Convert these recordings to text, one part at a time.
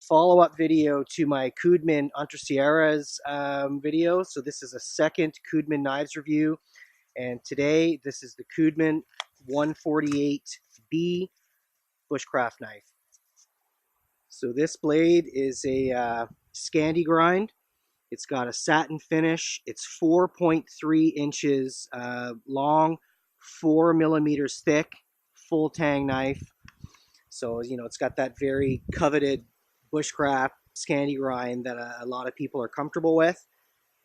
follow-up video to my Cudeman Entre Sierras video. So this is a second Cudeman knives review, and today this is the Cudeman 148B bushcraft knife. So this blade is a Scandi grind. It's got a satin finish. It's 4.3 inches long, 4 millimeters thick, full-tang knife. So, you know, it's got that very coveted bushcraft Scandi grind that a lot of people are comfortable with.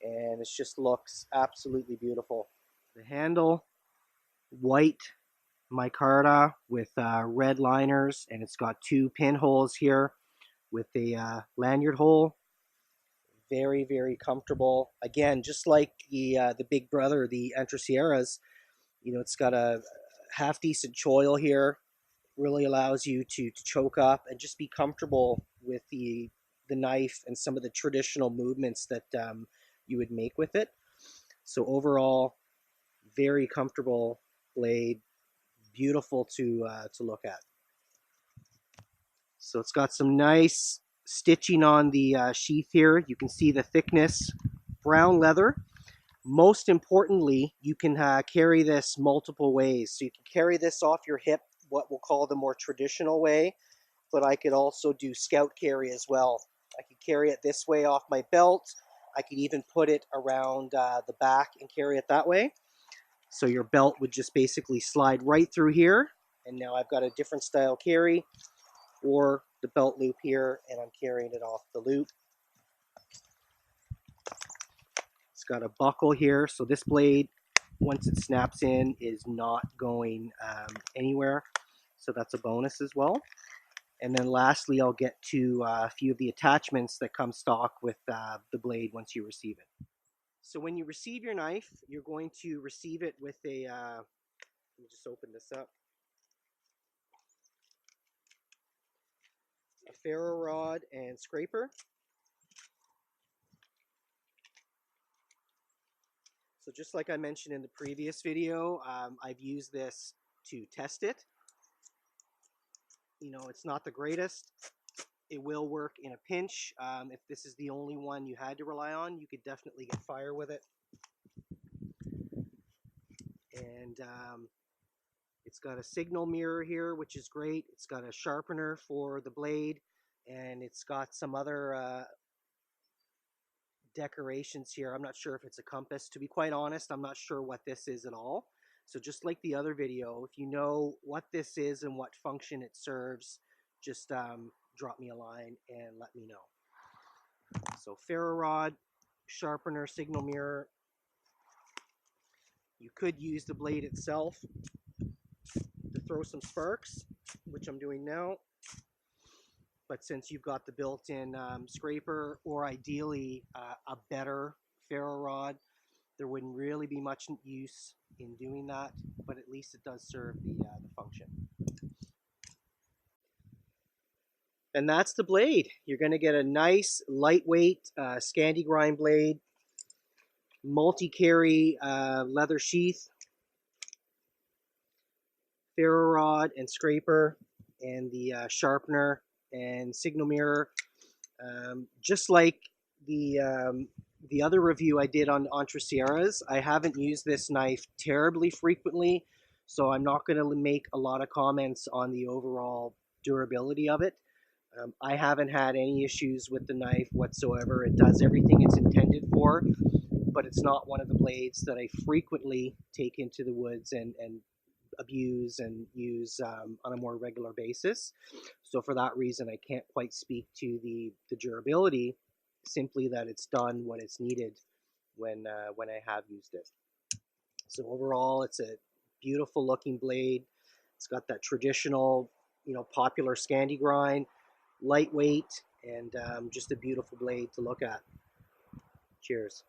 And it just looks absolutely beautiful. The handle, white MICARTA with red liners, and it's got 2 pinholes here with a lanyard hole. Very, very comfortable. Again, just like the big brother, the Entre Sierras, you know, it's got a half decent choil here. Really allows you to choke up and just be comfortable with the knife and some of the traditional movements that you would make with it. So overall, very comfortable blade, beautiful to look at. So it's got some nice stitching on the sheath here. You can see the thickness, brown leather. Most importantly, you can carry this multiple ways. So you can carry this off your hip, what we'll call the more traditional way, but I could also do scout carry as well. I could carry it this way off my belt. I could even put it around the back and carry it that way. So your belt would just basically slide right through here, and now I've got a different style carry, or the belt loop here, and I'm carrying it off the loop. It's got a buckle here, so this blade, once it snaps in, is not going anywhere. So that's a bonus as well. And then lastly, I'll get to a few of the attachments that come stock with the blade once you receive it. So when you receive your knife, you're going to receive it with a, let me just open this up, a ferro rod and scraper. So just like I mentioned in the previous video, I've used this to test it. You know, it's not the greatest. It will work in a pinch. If this is the only one you had to rely on, you could definitely get fire with it. And it's got a signal mirror here, which is great. It's got a sharpener for the blade, and it's got some other decorations here. I'm not sure if it's a compass. To be quite honest, I'm not sure what this is at all. So just like the other video, if you know what this is and what function it serves, just drop me a line and let me know. So ferro rod, sharpener, signal mirror. You could use the blade itself to throw some sparks, which I'm doing now. But since you've got the built-in scraper, or ideally a better ferro rod, there wouldn't really be much use in doing that, but at least it does serve the function. And that's the blade. You're going to get a nice, lightweight Scandi grind blade, multi-carry leather sheath, ferro rod and scraper, and the sharpener and signal mirror. Just like the other review I did on Entre Sierras, I haven't used this knife terribly frequently, so I'm not going to make a lot of comments on the overall durability of it. I haven't had any issues with the knife whatsoever. It does everything it's intended for, but it's not one of the blades that I frequently take into the woods and abuse and use on a more regular basis. So for that reason, I can't quite speak to the durability, simply that it's done what it's needed when I have used it. So overall, it's a beautiful looking blade. It's got that traditional, you know, popular Scandi grind, lightweight, and just a beautiful blade to look at. Cheers.